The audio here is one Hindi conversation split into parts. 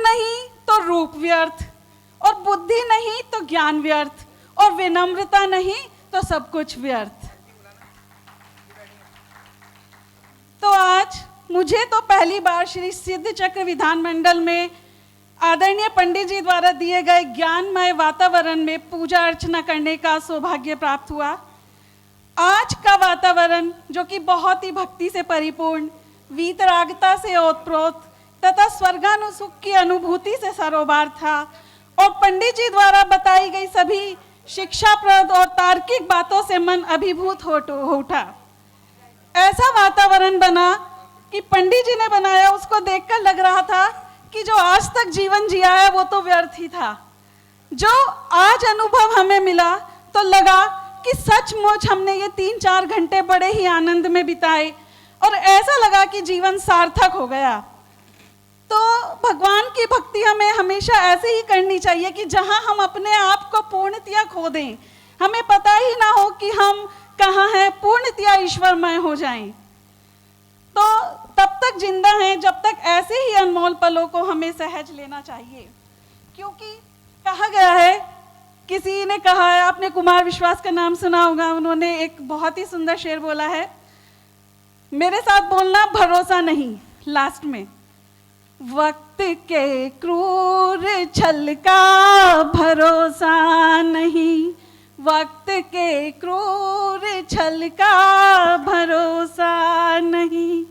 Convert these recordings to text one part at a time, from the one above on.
नहीं तो रूप व्यर्थ, और बुद्धि नहीं तो ज्ञान व्यर्थ, और विनम्रता नहीं तो सब कुछ व्यर्थ। तो आज मुझे तो पहली बार श्री सिद्ध चक्र विधान मंडल में आदरणीय पंडित जी द्वारा दिए गए ज्ञानमय वातावरण में पूजा अर्चना करने का सौभाग्य प्राप्त हुआ। आज का वातावरण जो कि बहुत ही भक्ति से परिपूर्ण, वीतरागता से ओतप्रोत तथा स्वर्गानुसुख की अनुभूति से सरोबार था, और पंडित जी द्वारा बताई गई सभी शिक्षाप्रद और तार्किक बातों से मन अभिभूत हो उठा। ऐसा वातावरण बना कि पंडित जी ने बनाया, उसको देखकर लग रहा था कि जो आज तक जीवन जिया है वो तो व्यर्थ ही था। जो आज अनुभव हमें मिला तो लगा कि सचमुच हमने ये 3-4 घंटे बड़े ही आनंद में बिताए, और ऐसा लगा कि जीवन सार्थक हो गया। तो भगवान की भक्ति हमें हमेशा ऐसे ही करनी चाहिए कि जहां हम अपने आप को पूर्णतया खो दें, हमें पता ही ना हो कि हम कहाँ हैं, पूर्णतया ईश्वरमय हो जाएं। तो तब तक जिंदा हैं जब तक ऐसे ही अनमोल पलों को हमें सहज लेना चाहिए। क्योंकि कहा गया है, किसी ने कहा है, आपने कुमार विश्वास का नाम सुना होगा, उन्होंने एक बहुत ही सुंदर शेर बोला है, मेरे साथ बोलना, भरोसा नहीं, लास्ट में, वक्त के क्रूर छल का भरोसा नहीं, वक्त के क्रूर छल का भरोसा नहीं,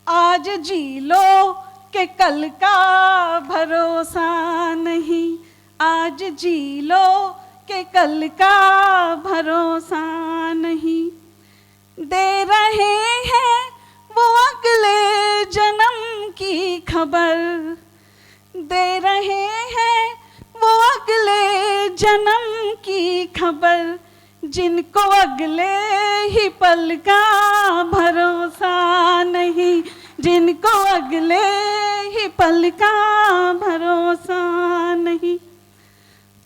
आज जी लो कि कल का भरोसा नहीं, आज जी लो कि कल का भरोसा नहीं, दे रहे हैं वो अगले जन्म की खबर, दे रहे हैं वो अगले जन्म की खबर, जिनको अगले ही पल का भरोसा नहीं, जिनको अगले ही पल का भरोसा नहीं।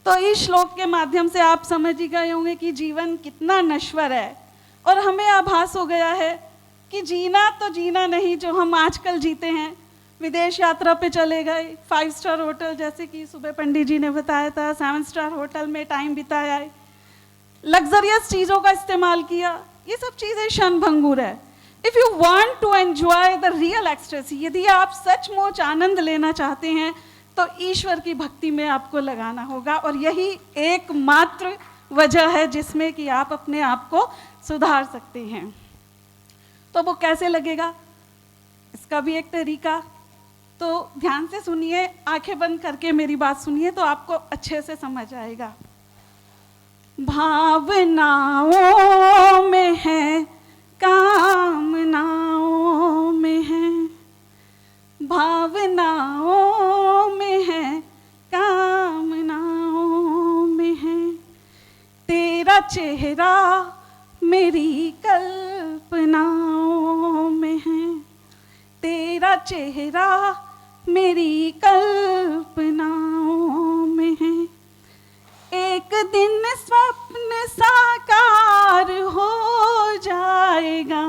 तो इस श्लोक के माध्यम से आप समझ ही गए होंगे कि जीवन कितना नश्वर है, और हमें आभास हो गया है कि जीना तो जीना नहीं जो हम आजकल जीते हैं। विदेश यात्रा पे चले गए, 5 स्टार होटल, जैसे कि सुबह पंडित जी ने बताया था, 7 स्टार होटल में टाइम बिताया है, लग्जरियस चीज़ों का इस्तेमाल किया, ये सब चीज़ें क्षणभंगुर है। If you want to enjoy the real ecstasy, यदि आप सचमुच आनंद लेना चाहते हैं तो ईश्वर की भक्ति में आपको लगाना होगा, और यही एकमात्र वजह है जिसमें कि आप अपने आप को सुधार सकते हैं। तो वो कैसे लगेगा, इसका भी एक तरीका, तो ध्यान से सुनिए, आंखें बंद करके मेरी बात सुनिए तो आपको अच्छे से समझ आएगा। भावनाओं में है, कामनाओं में है, भावनाओं में है, कामनाओं में है, तेरा चेहरा मेरी कल्पनाओं में है, तेरा चेहरा मेरी कल्पनाओं में है, एक दिन स्वप्न साकार हो जाएगा,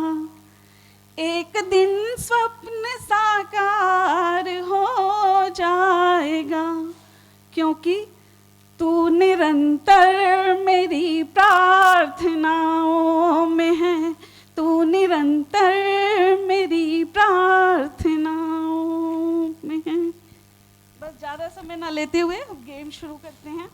एक दिन स्वप्न साकार हो जाएगा, क्योंकि तू निरंतर मेरी प्रार्थनाओं में है, तू निरंतर मेरी प्रार्थनाओं में है। बस ज़्यादा समय ना लेते हुए गेम शुरू करते हैं।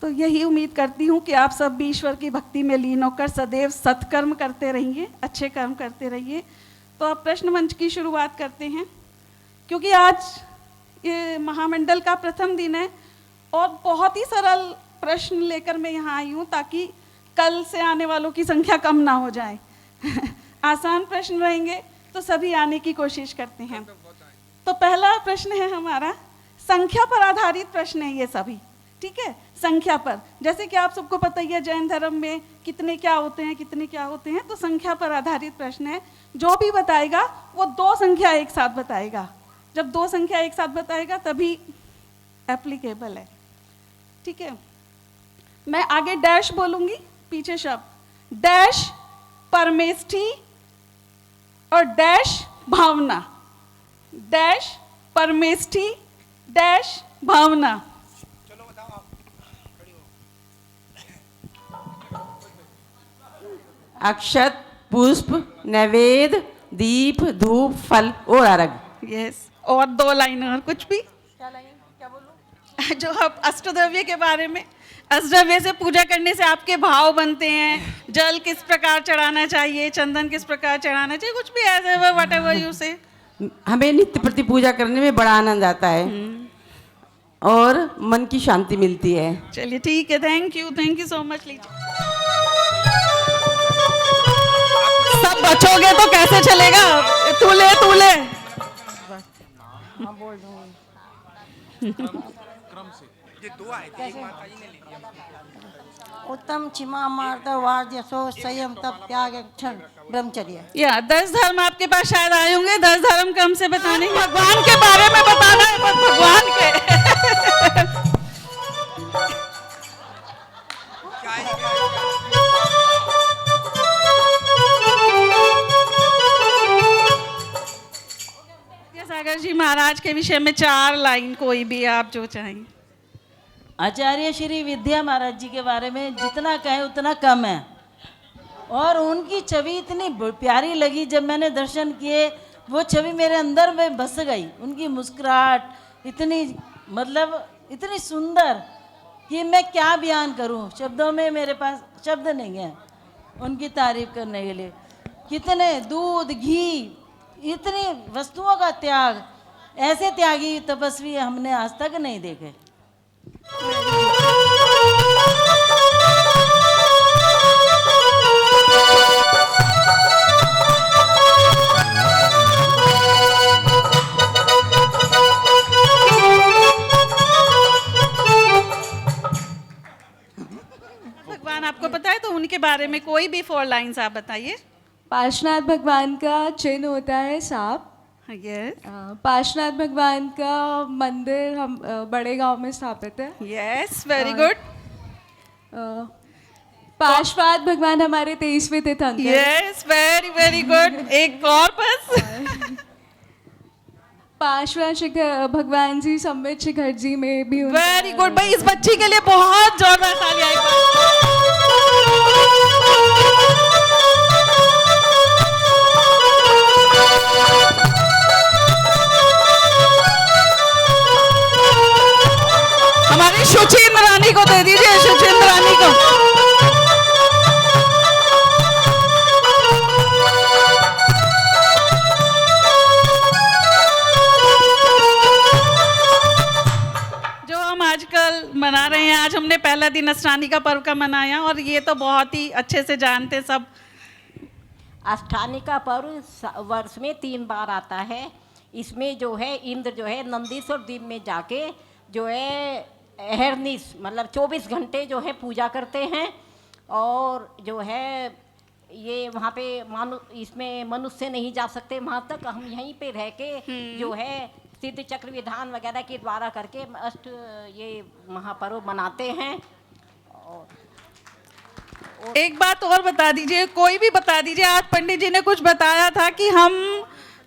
तो यही उम्मीद करती हूँ कि आप सब भी ईश्वर की भक्ति में लीन होकर सदैव सत्कर्म करते रहिए, अच्छे कर्म करते रहिए। तो अब प्रश्न मंच की शुरुआत करते हैं, क्योंकि आज ये महामंडल का प्रथम दिन है और बहुत ही सरल प्रश्न लेकर मैं यहाँ आई हूँ ताकि कल से आने वालों की संख्या कम ना हो जाए। आसान प्रश्न रहेंगे तो सभी आने की कोशिश करते हैं। तो पहला प्रश्न है हमारा, संख्या पर आधारित प्रश्न है ये सभी, ठीक है, संख्या पर। जैसे कि आप सबको पता ही है जैन धर्म में कितने क्या होते हैं, कितने क्या होते हैं, तो संख्या पर आधारित प्रश्न है। जो भी बताएगा वो 2 संख्या एक साथ बताएगा, जब 2 संख्या एक साथ बताएगा तभी एप्लीकेबल है, ठीक है। मैं आगे डैश बोलूंगी, पीछे शब्द, डैश परमेष्ठी और डैश भावना, डैश परमेष्ठी, डैश भावना। अक्षत, पुष्प, नैवेद्य, दीप, धूप, फल और अर्घ। यस, और 2 लाइन और कुछ भी क्या बोलूं? जो आप अष्टद्रव्य के बारे में, अष्टद्रव्य से पूजा करने से आपके भाव बनते हैं, जल किस प्रकार चढ़ाना चाहिए, चंदन किस प्रकार चढ़ाना चाहिए, कुछ भी ऐसे वट एवर यू से। हमें नित्य प्रति पूजा करने में बड़ा आनंद आता है और मन की शांति मिलती है। चलिए ठीक है, थैंक यू सो मच। लीजिए, सब बचोगे तो कैसे चलेगा? तू ले उत्तम क्षमा मार्दव वार्य सो संयम तप त्याग क्षण ब्रह्मचर्य। या 10 धर्म आपके पास शायद आए होंगे, 10 धर्म क्रम से बताने, भगवान के बारे में बताना है, बस भगवान के। सागर जी महाराज के विषय में 4 लाइन, कोई भी आप जो चाहें। आचार्य श्री विद्या महाराज जी के बारे में जितना कहें उतना कम है, और उनकी छवि इतनी प्यारी लगी, जब मैंने दर्शन किए वो छवि मेरे अंदर में बस गई। उनकी मुस्कुराहट इतनी, मतलब इतनी सुंदर कि मैं क्या बयान करूं, शब्दों में मेरे पास शब्द नहीं है उनकी तारीफ करने के लिए। कितने दूध, घी, इतनी वस्तुओं का त्याग, ऐसे त्यागी तपस्वी हमने आज तक नहीं देखे। भगवान आपको पता है तो उनके बारे में कोई भी 4 लाइन्स आप बताइए। पार्श्वनाथ भगवान का चिन्ह होता है सांप। यस, पार्श्वनाथ भगवान का मंदिर हम बड़े गांव में स्थापित है। Yes, very good. पार्श्वनाथ भगवान हमारे 23वें तीर्थंकर। Yes, very good. एक और बस। पार्श्वनाथ भगवान जी सम्मित शिखर जी में भी। वेरी गुड भाई, इस बच्ची के लिए बहुत जोरदार तालियां एक बार। हमारी सुचिंद्र रानी को दे दीजिए, सुचिंद्र रानी को। जो हम आजकल मना रहे हैं, आज हमने पहला दिन अष्टानी का पर्व का मनाया, और ये तो बहुत ही अच्छे से जानते सब। अष्टानी का पर्व वर्ष में 3 बार आता है। इसमें जो है इंद्र जो है नंदीश्वर द्वीप में जाके जो है अहरनिश मतलब 24 घंटे जो है पूजा करते हैं, और जो है ये वहाँ पे इसमें मनुष्य नहीं जा सकते वहाँ तक। हम यहीं पे रह के जो है सिद्ध चक्र विधान वगैरह के द्वारा करके अष्ट ये महापर्व मनाते हैं। और एक बात और बता दीजिए, कोई भी बता दीजिए, आज पंडित जी ने कुछ बताया था कि हम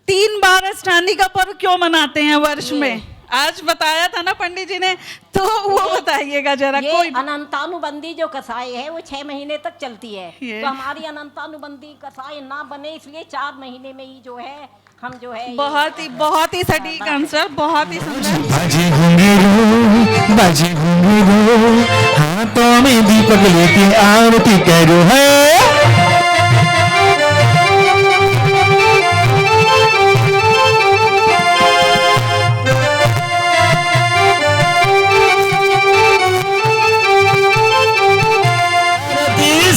3 बार अष्टानी का पर्व क्यों मनाते हैं वर्ष में, आज बताया था ना पंडित जी ने, तो वो बताइएगा जरा। ये कोई अनंतानुबंधी जो कसाई है वो 6 महीने तक चलती है, तो हमारी अनंतानुबंधी कसाई ना बने इसलिए 4 महीने में ही जो है हम जो है बहुत ही सटीक आंसर, बहुत ही सुंदर। बाजे घुंघरू हाथों में दीपक लेके आरती करो है।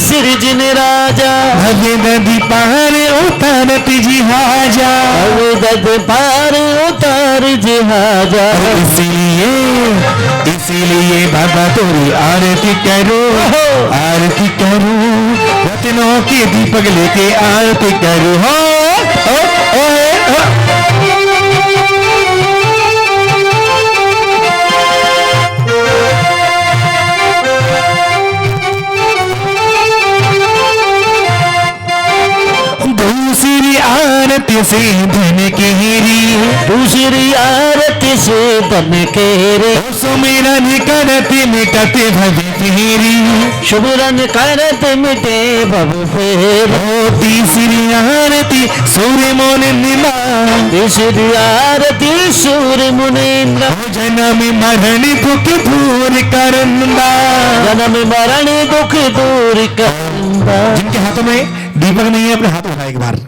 सिरजन राजा हवे नदी पार उतार जी हाजा, हवे नदी पार उतार जी हाजा। इसीलिए बाबा तोरी आरती करो, आरती करो, रत्नों के दीपक लेके आरती करो। हो दूसरी आरती आरती से धन केरी, दूसरी आरती से बन के रे, सुमिरन करती मिटते भव फेरी, सुमिरन करते मिटे भव फेर। ओ तीसरी आरती सूर्य मोन नीला, तीसरी आरती सूर्य मुनीन्द्र, जन्म मरण दुख दूर करंदा, जन्म मरण दुख दूर करंदा। जिनके हाथों में दीपक नहीं है अपने हाथ उठाए एक बार।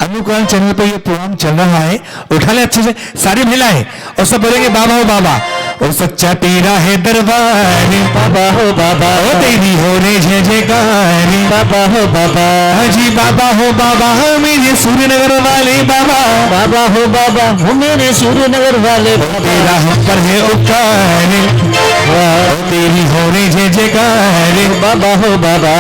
अनुकरण चैनल पे ये प्रोग्राम चल रहा है, उठा ले अच्छे से सारी महिलाएं और सब बोलेंगे बाबा हो बाबा, और सच्चा तेरा है दरबार, बाबा हो बाबा, ओ तेरी हो रे जय जयकार, बाबा हो बाबा, हाजी बाबा हो बाबा मेरे सूर्यनगर वाले बाबा, बाबा हो बाबा हो मेरे सूर्यनगर वाले बाबा। तेरा हम पर है उपकार, ओ तेरी हो रे जय जयकार, बाबा हो बाबा,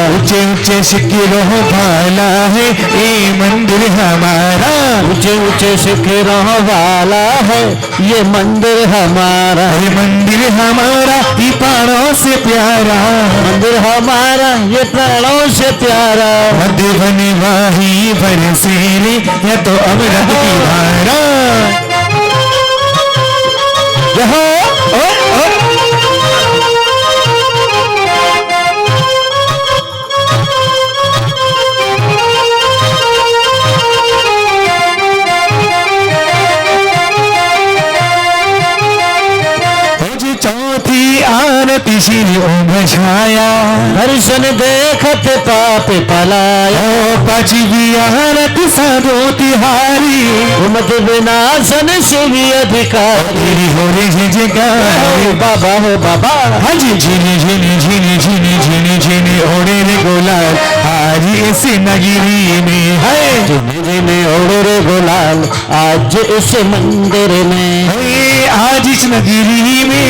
ऊंचे ऊंचे शिखरों भाला है ये मंदिर हमारा, ऊंचे ऊंचे शिखरों वाला है ये मंदिर हमारा, ये मंदिर हमारा ये प्राणों से प्यारा, मंदिर हमारा ये प्राणों से प्यारा। मध्य बने वाही बरसेरे या तो अमृत की धारा, यहाँ चौथी आरती श्री ओम छाया, दर्शन देखत पाप पलाया, पांचवी आरती साधो तिहारी, उमत विनाशन से भी अधिकारी, तेरी हो रे जय जयकार, बाबा हो बाबा, हाजी झीनी झीनी झीनी झीनी झीनी झीनी ओढ़े रे गुलाल आज इस नगरी में है, जिन्हें जिन्हें ओढ़े रे गुलाल आज इस मंदिर में, आज इस नगरी में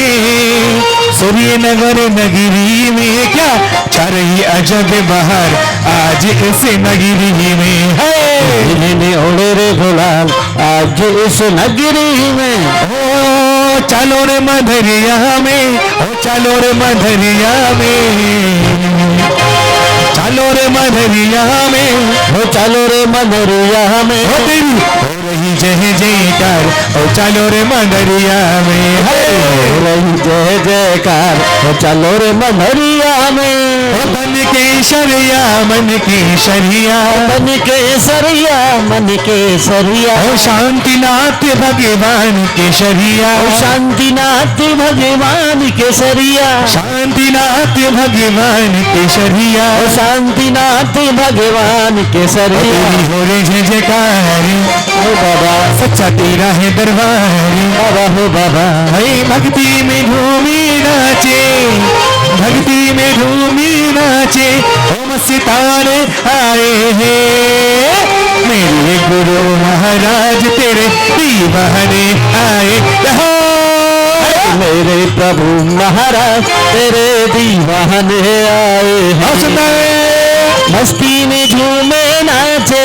सूर्यनगर नगरी में क्या चार ही अजब बहार आज इस नगरी में है, जिन्हें ओढ़े रे गुलाल आज इस नगरी में। ओ चलो रे मधरिया में, ओ चलो रे मधरिया में, चलो रे मधरिया में, हो चलो रे मधुरिया में, ओ तेरी हो रही जय जयकार, ओ चलो रे मधरिया में है, हो रही जय जयकार, हो चलो रे मधुरिया में। ओ बन के शरिया मन के शरिया, मन के सरिया मन के सरिया, ओ शांतिनाथ भगवान के शरिया, ओ शांतिनाथ भगवान के सरिया, शांतिनाथ भगवान के शरिया, ओ शांतिनाथ भगवान के सरिया। तेरी हो रे जय जयकार, ओ बाबा सच्चा तेरा है दरबार, बाबा हो बाबा, हई भक्ति में झूमी नाचे, भक्ति में झूमी नाचे, ओम सितारे आए हैं मेरे गुरु महाराज तेरे दीवाने आए यहाँ, मेरे प्रभु महाराज तेरे दीवाने आए हैं। मस्ती में झूमे नाचे,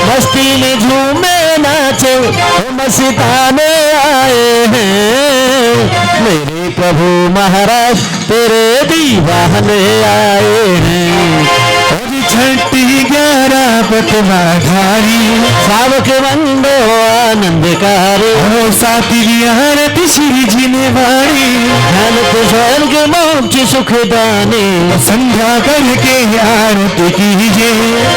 मस्ती में झूमे नाचे, ओ मस्ताने आए हैं मेरे प्रभु महाराज तेरे दीवाने आए हैं। और छठी 11 पतवा धारी, सावक वंदो आनंदकारी, ओ सातवीं आरती श्री जिनेवाड़ी, ध्यान को स्वर्ग मोक्ष सुखदानी, संध्या करके आरती कीजिए,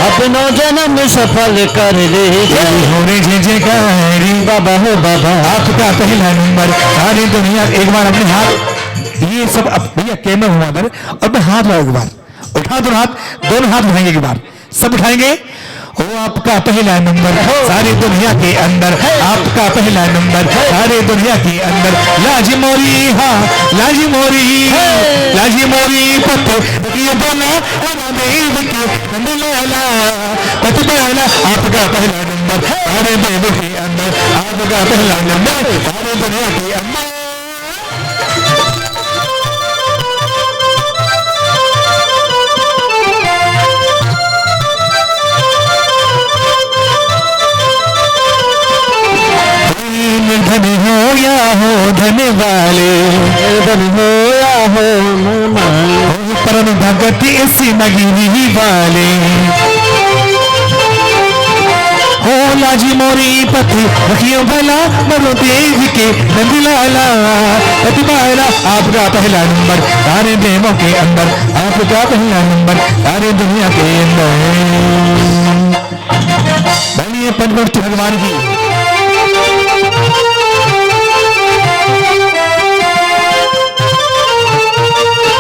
अपनो जन्म सफल कर लीजिए। हो रे जय जयकार, बाबा हो बाबा, आपका पहला नंबर सारी दुनिया। एक बार अपने हाथ ये सब भैया कैमरा हुआ अंदर और मैं हाथ लगाओ एक बार, उठा दो हाथ, दोनों हाथ उठाएंगे एक बार, सब उठाएंगे। वो आपका पहला नंबर सारी दुनिया के अंदर, आपका पहला नंबर सारी दुनिया के अंदर। लाजी मोरी हाँ लाजी मोरी, लाजी मोरी पत्तो बना देव के नंदलाला पति पहला, आपका पहला नंबर सारे देव के अंदर, आपका पहला नंबर सारी दुनिया के अंदर। धन हो या हो धन वाले, धन हो या हो माले, परम भगत इसी नगरी वाले, बाजी मोरी पति रखियो भला मरो देव के नंदलाला प्रतिबाला आपका पहला नंबर सारे देवों के अंदर आपका पहला नंबर सारे दुनिया के अंदर बनिए पंचवटी भगवान की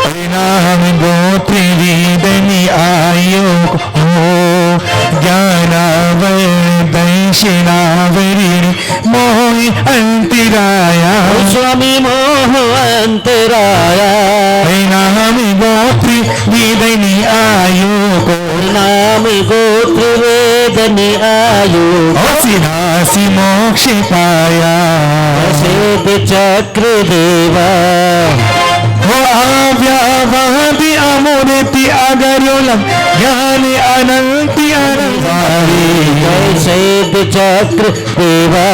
परिणाम गोत्री वेदनी आयो हो ज्ञानावर दर्शनावरी मोहि अंतराया स्वामी मोह अंतराया परिणाम गोत्री वेदनी आयो को नाम गोत्र वेदनी आयु सिनासी मोक्ष पाया सिद्ध चक्र देवा हो आव्यावादि अमूर्ति अगरोलम ज्ञान अनंति अनंतारी सिद्ध चक्र देवा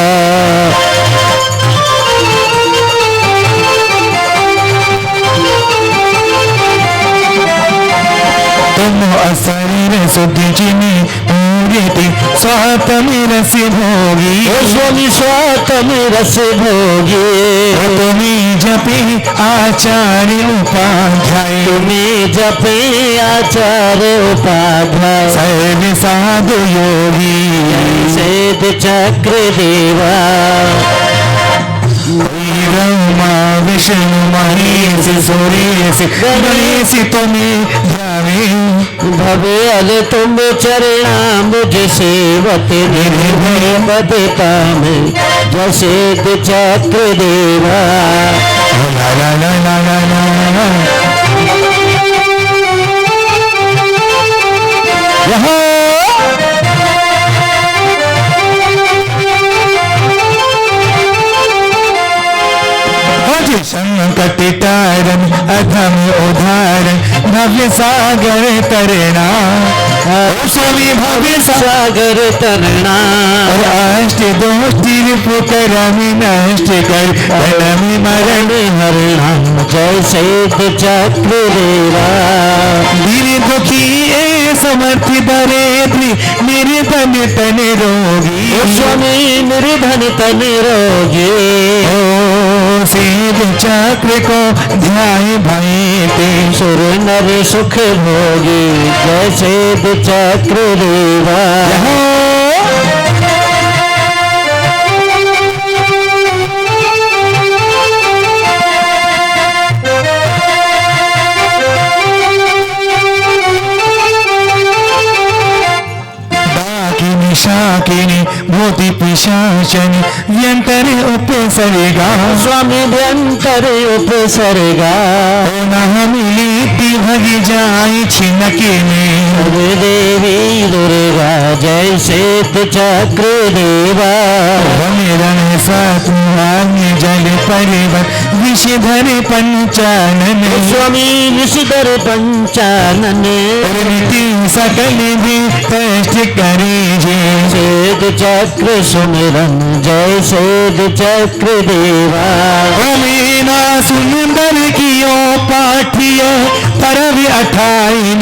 तुम अशरीर शुद्धि जिनी पूरी स्वातमी रस भोगी स्वामी स्वातम रस भोगी तुम्हें जपे आचार्य उपाध्याय तुम्हें जपे आचार्य उपाध्याय सर्व साधु योगी सिद्ध चक्र देवा ब्रह्मा विष्णु महेश सुरेश गणेश तुम्हें ध्यावे भवेल तुम चरणा मुझ सेवत निर्भय पद पाम जय सिद्ध चक्र देवा ला ला ला ला ला ला यहाँ संकट तारण अधम उदाहरण भव्य सागर तरणा स्वामी भव्य सागर तरना और अष्ट दोष पुकरम नष्ट कर धर्म मरण हरणा जय सिद्ध चक्र देवा दीन दुखी ए समर्थ दरिद्री निर्धन तन रोगी स्वामी निर्धन तन रोगी सिद्ध चक्र को ध्याय भय ते सुर नर सुख भोगी जय सिद्ध चक्र देवा शाकिनी भूति पिशाचनी व्यंतरे उपसर्गा स्वामी व्यंतरे उपसर्गा न मिली भगी जाए छिनके में देवी दुर्गा जय सिद्ध चक्र देवा रमरण सत्मान्य जल परिवर विषधर पंचानन स्वामी विषधर पंचानन नीति सकल भी कष्ट करे जे सिद्ध चक्र सुमिरन जय सिद्ध चक्र देवा मीना सुंदर कियो पाठिय परव 28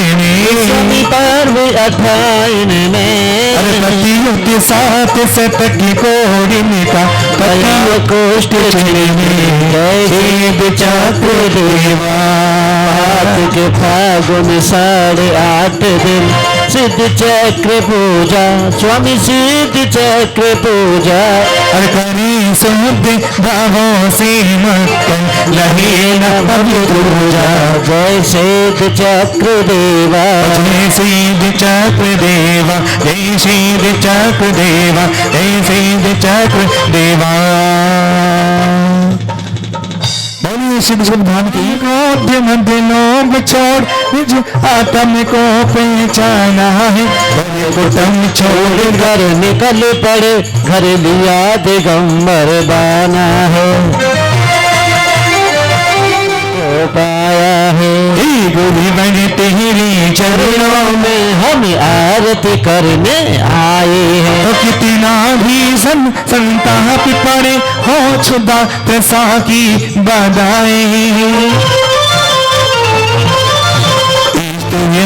में पर्व 28 में पतियों के साथ शतक कोड़ी का पतियों कोष्ठ सिद्ध चक्र देवा के फागुन 8.5 दिन सिद्ध चक्र पूजा स्वामी सिद्ध चक्र पूजा करी शुद्ध भावों से मक्कन लहे न पूजा जय सिद्ध चक्र देवा जय सिद्ध चक्र देवा जय सिद्ध चक्र देवा जय सिद्ध चक्र देवा शिव भगवान की गोद्य मध्य लोभ छोड़ निज आत्म को पहचाना है कुटुंब छोड़ घर निकल पड़े घर लिया दिगंबर बाना है पाया है गुरु बन तेरी चरणों में हम आरती करने आए हैं तो कितना भी संताप पड़े हो छुदा प्रसा की बधाई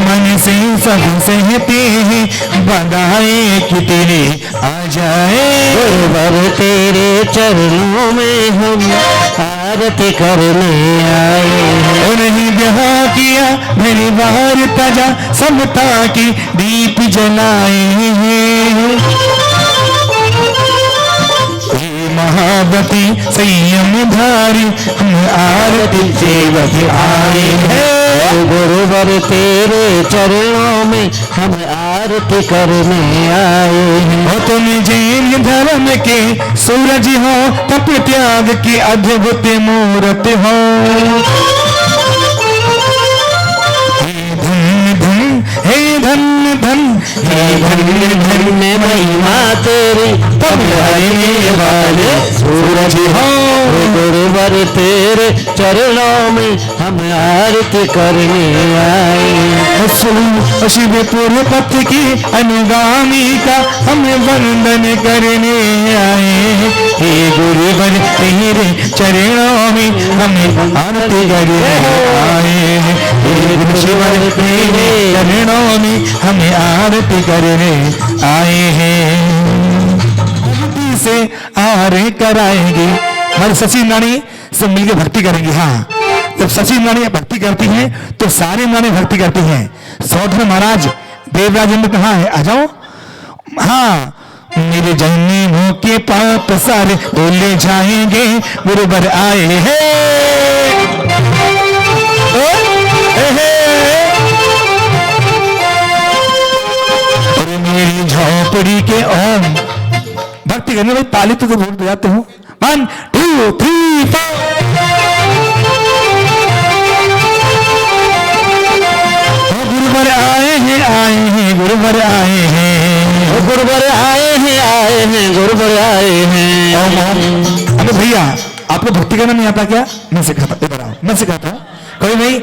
मन से सब सहते हैं, बधाई कि तेरे आ जाए। गुरुवर तेरे चरणों में हम आरती करने आए हैं। और नहीं ब्याह किया मेरी बार तजा, समता की दीप जलाए हैं। हे महावती संयम धारी, हम आरती सेवक आए हैं। गुरुवर तेरे चरणों में हम आरती करने आए हैं। और तुम जैन धर्म के सूरज हो, तप त्याग की अद्भुत मूर्त हो। हे धन धन, हे धन धन, में महिमा तेरी तब आने वाले सूरज हो। गुरुवर तेरे चरणों में हम आरती करने आए हैं। शिवपुर पथ की अनुगामी का हम वंदन करने आए हैं। हे गुरुवर तेरे चरणों में हम आरती करने आए हैं। हे गुरुवर तेरे चरणों में हम आरती करने आए हैं। भक्ति से आरे कराएंगे, हमारी सची नानी सब मिलकर भक्ति करेंगे। हाँ, जब सची नानी भक्ति करती हैं तो सारी नानी भक्ति करती हैं। सौधर महाराज देवराज ने कहा है, आ जाओ। हाँ, मेरे जन्मे मुंह के पाप सारे बोले जाएंगे, गुरुवर आए हैं। और मेरी झोपड़ी के ओम भक्ति करने में ताली तो भूल बजाते हो। 1 2 3 4। गुरुवर आए हैं, आए हैं, गुरुवर आए हैं। गुरुवर आए हैं, आए हैं, गुरुवर आए हैं। अरे भैया, आपको भक्ति करना नहीं आता क्या? मैं सिखाता हूँ, मैं सिखाता हूँ। कोई नहीं